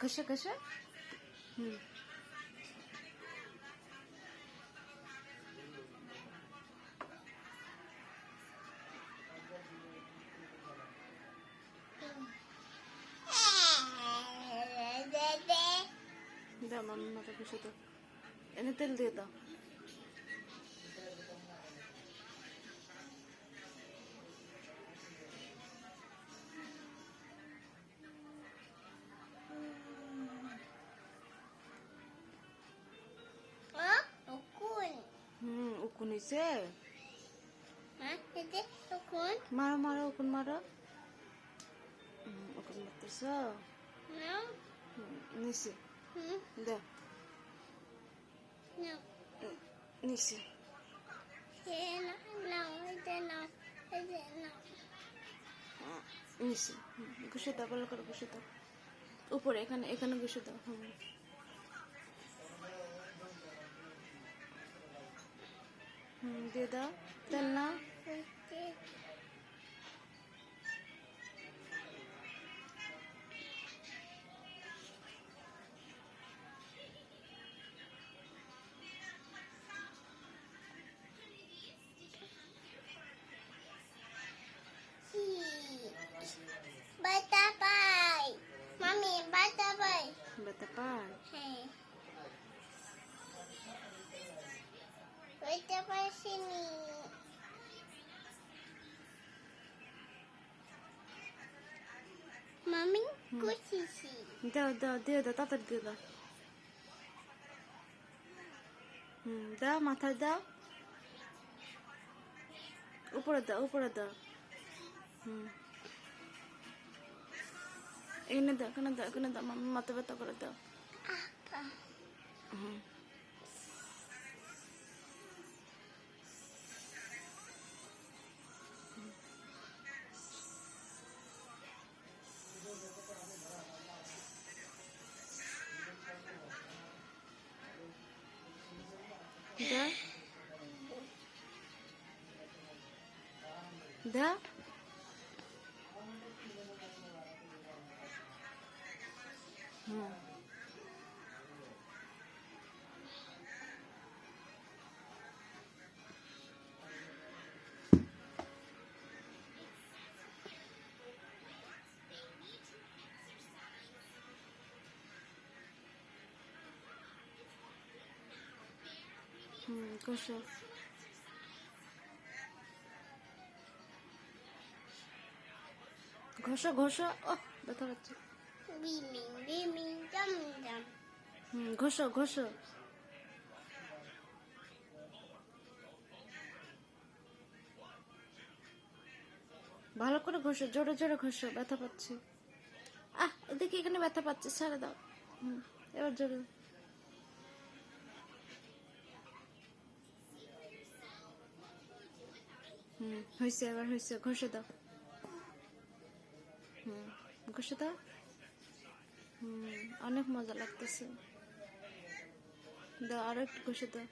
ঘষে ঘষে হুম দাও মাম্মি মাথা ঘষে দাও এনে তেল দিয়ে দাও উকুন হয়েছে মারো মারো উকুন মারো উকুন মারতেছ নিচে দাও নিচে নিচে ঘুষে দাও ভালো করে ঘুষে দাও উপরে এখানে এখানে ঘুষে দাও দিয়ে দাও তেল না Butterfly. Mommy, butterfly. Butterfly. Hey. Butterfly sini. Mommy, kucing. দাও দাও দিয়ে দাও তাড়াতাড়ি দিয়ে দাও দাও মাথায় দাও উপরে দাও এখানে দাও মাম্মি মাথা ব্যথা করে দাও দাও ঘষো ঘষো ঘষো ও ব্যথা পাচ্ছে ঘষো ঘষো ভালো করে ঘষো জোরে জোরে ঘষো ব্যথা পাচ্ছে এদিকে এখানে ব্যথা পাচ্ছে ছেড়ে দাও এবার জোরে হয়েছে এবার হয়েছে ঘষে দাও ঘষে দাও অনেক মজা লাগতেছে দাও আরো একটু ঘষে দাও